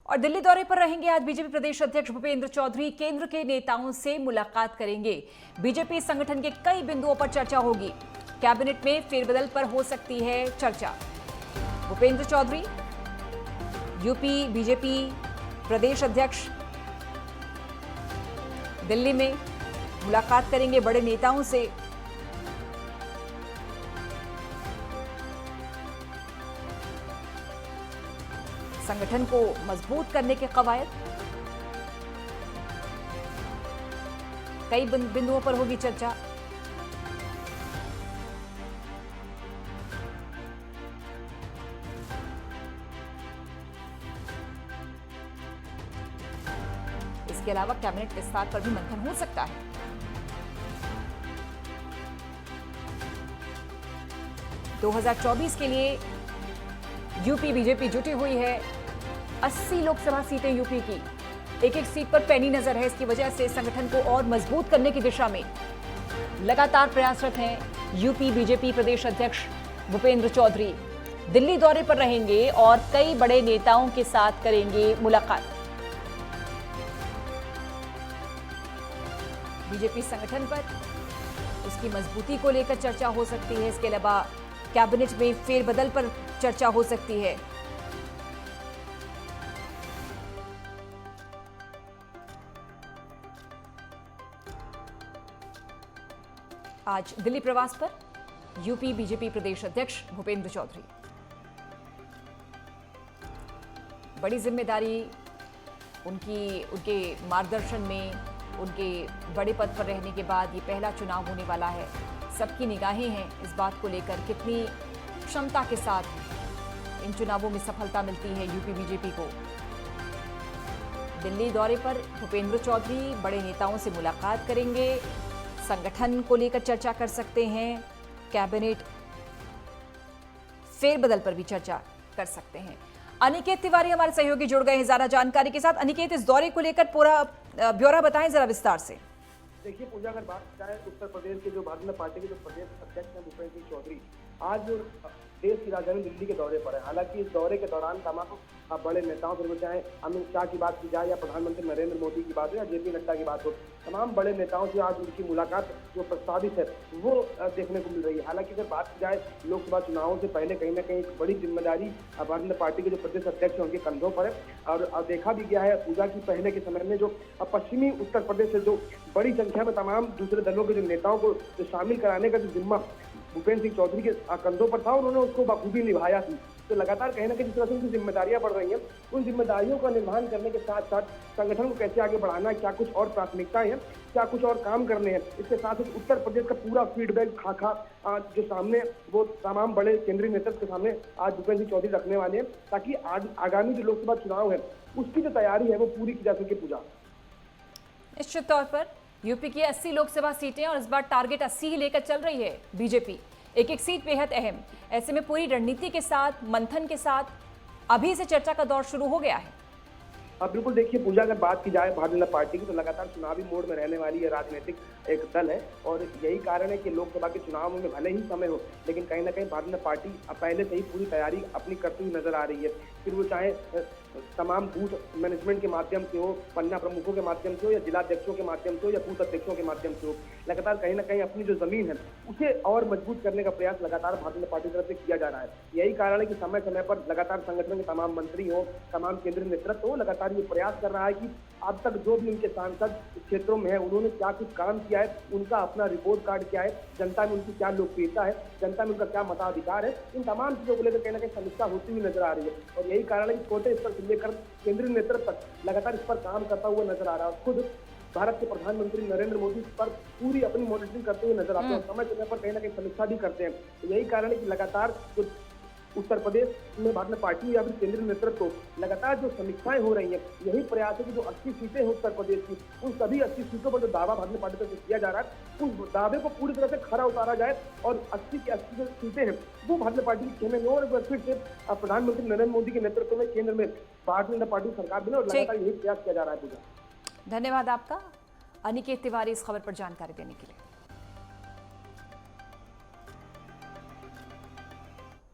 और दिल्ली दौरे पर रहेंगे आज बीजेपी प्रदेश अध्यक्ष भूपेंद्र चौधरी। केंद्र के नेताओं से मुलाकात करेंगे। बीजेपी संगठन के कई बिंदुओं पर चर्चा होगी। कैबिनेट में फेरबदल पर हो सकती है चर्चा। भूपेंद्र चौधरी यूपी बीजेपी प्रदेश अध्यक्ष दिल्ली में मुलाकात करेंगे बड़े नेताओं से। संगठन को मजबूत करने के कवायद, कई बिंदुओं पर होगी चर्चा। इसके अलावा कैबिनेट विस्तार पर भी मंथन हो सकता है। – 2024 के लिए यूपी बीजेपी जुटी हुई है। 80 लोकसभा सीटें यूपी की, एक एक सीट पर पैनी नजर है। इसकी वजह से संगठन को और मजबूत करने की दिशा में लगातार प्रयासरत हैं यूपी बीजेपी प्रदेश अध्यक्ष भूपेंद्र चौधरी। दिल्ली दौरे पर रहेंगे और कई बड़े नेताओं के साथ करेंगे मुलाकात। बीजेपी संगठन पर उसकी मजबूती को लेकर चर्चा हो सकती है। इसके अलावा कैबिनेट में फेरबदल पर चर्चा हो सकती है। आज दिल्ली प्रवास पर यूपी बीजेपी प्रदेश अध्यक्ष भूपेंद्र चौधरी। बड़ी जिम्मेदारी उनके मार्गदर्शन में, उनके बड़े पद पर रहने के बाद ये पहला चुनाव होने वाला है। सबकी निगाहें हैं इस बात को लेकर कितनी क्षमता के साथ इन चुनावों में सफलता मिलती है यूपी बीजेपी को। दिल्ली दौरे पर भूपेंद्र चौधरी बड़े नेताओं से मुलाकात करेंगे। संगठन को लेकर चर्चा कर सकते हैं। कैबिनेट फेरबदल पर भी चर्चा कर सकते हैं। अनिकेत तिवारी हमारे सहयोगी जुड़ गए हैं ज्यादा जानकारी के साथ। अनिकेत, इस दौरे को लेकर पूरा ब्यौरा बताएं जरा विस्तार से। देखिए पूजा, अगर बात की जाए उत्तर प्रदेश के जो भारतीय जनता पार्टी के जो प्रदेश अध्यक्ष हैं भूपेंद्र सिंह चौधरी आज देश की राजधानी दिल्ली के दौरे पर है। हालांकि इस दौरे के दौरान तमाम बड़े नेताओं से, चाहे अमित शाह की बात की जाए या प्रधानमंत्री नरेंद्र मोदी की बात हो या जेपी नड्डा की बात हो, तमाम बड़े नेताओं से आज उनकी मुलाकात जो प्रस्तावित है वो देखने को मिल रही है। हालांकि अगर बात की जाए लोकसभा चुनावों से पहले कहीं ना कहीं एक बड़ी जिम्मेदारी भारतीय जनता पार्टी के जो प्रदेश अध्यक्ष हैं उनके कंधों पर है। और देखा भी गया है पूजा की पहले के समय में जो पश्चिमी उत्तर प्रदेश से जो बड़ी संख्या में तमाम दूसरे दलों के जो नेताओं को जो शामिल कराने का जो जिम्मा भूपेंद्र सिंह चौधरी के कंधों पर था, उन्होंने उसको बखूबी निभाया थी। तो लगातार कहीं ना कहीं जिस तरह से उनकी जिम्मेदारियां बढ़ रही हैं, उन जिम्मेदारियों का निर्वहन करने के साथ साथ संगठन को कैसे आगे बढ़ाना है, क्या कुछ और प्राथमिकताएं हैं, क्या कुछ और काम करने हैं, इसके साथ साथ उत्तर प्रदेश का पूरा फीडबैक खाका जो सामने वो तमाम बड़े केंद्रीय नेतृत्व के सामने आज भूपेंद्र सिंह चौधरी रखने वाले हैं, ताकि आगामी जो लोकसभा चुनाव है उसकी जो तैयारी है वो पूरी की जा सके। पूजा, निश्चित तौर पर यूपी की 80 लोकसभा सीटें और इस बार टारगेट 80 ही लेकर चल रही है बीजेपी। एक एक सीट बेहद अहम। ऐसे में पूरी रणनीति के साथ, मंथन के साथ अभी से चर्चा का दौर शुरू हो गया है। अब बिल्कुल देखिए पूजा, अगर बात की जाए भारतीय जनता पार्टी की तो लगातार चुनावी मोड में रहने वाली ये राजनीतिक एक दल है। और यही कारण है कि लोकसभा के चुनाव में भले ही समय हो, लेकिन कहीं ना कहीं भारतीय जनता पार्टी पहले से ही पूरी तैयारी अपनी करती हुई नजर आ रही है। फिर वो चाहे तमाम बूथ मैनेजमेंट के माध्यम से हो, पन्ना प्रमुखों के माध्यम से हो, या जिलाध्यक्षों के माध्यम से हो, या बूथ अध्यक्षों के माध्यम से हो, लगातार कहीं ना कहीं अपनी जो जमीन है उसे और मजबूत करने का प्रयास लगातार भारतीय जनता पार्टी की तरफ से किया जा रहा है। यही कारण है कि समय समय पर लगातार संगठन के तमाम मंत्री हो, तमाम केंद्रीय नेतृत्व हो, लगातार ये प्रयास कर रहा है कि अब तक जो भी उनके सांसद क्षेत्रों में है उन्होंने क्या कुछ काम किया है, उनका अपना रिपोर्ट कार्ड क्या है, जनता में उनकी क्या लोकप्रियता है, जनता में उनका क्या मताधिकार है, इन तमाम चीजों को लेकर कहीं ना कहीं समीक्षा होती हुई नजर आ रही है। और यही कारण है कि छोटे स्तर से लेकर केंद्रीय नेतृत्व तक लगातार इस पर काम करता हुआ नजर आ रहा है। खुद भारत के प्रधानमंत्री नरेंद्र मोदी इस पर पूरी अपनी मॉनिटरिंग करते हुए नजर आते हैं, समय समय पर कहीं ना कहीं समीक्षा भी करते हैं। तो यही कारण है कि लगातार जो उत्तर प्रदेश में भारतीय जनता पार्टी या फिर केंद्रीय नेतृत्व लगातार जो समीक्षाएं हो रही हैं, यही प्रयास है कि जो 80 सीटें हैं उत्तर प्रदेश की, उन सभी 80 सीटों पर जो दावा भारतीय जनता पार्टी तरफ से किया जा रहा है, उस दावे को पूरी तरह से खरा उतारा जाए और 80 की 80 जो सीटें हैं वो भारतीय जनता पार्टी की खेमे में हो और एक बार फिर से प्रधानमंत्री नरेंद्र मोदी के नेतृत्व में केंद्र में भारतीय जनता पार्टी सरकार बने। और लगातार यही प्रयास किया जा रहा है। पूजा, धन्यवाद आपका अनिकेत तिवारी इस खबर पर जानकारी देने के लिए।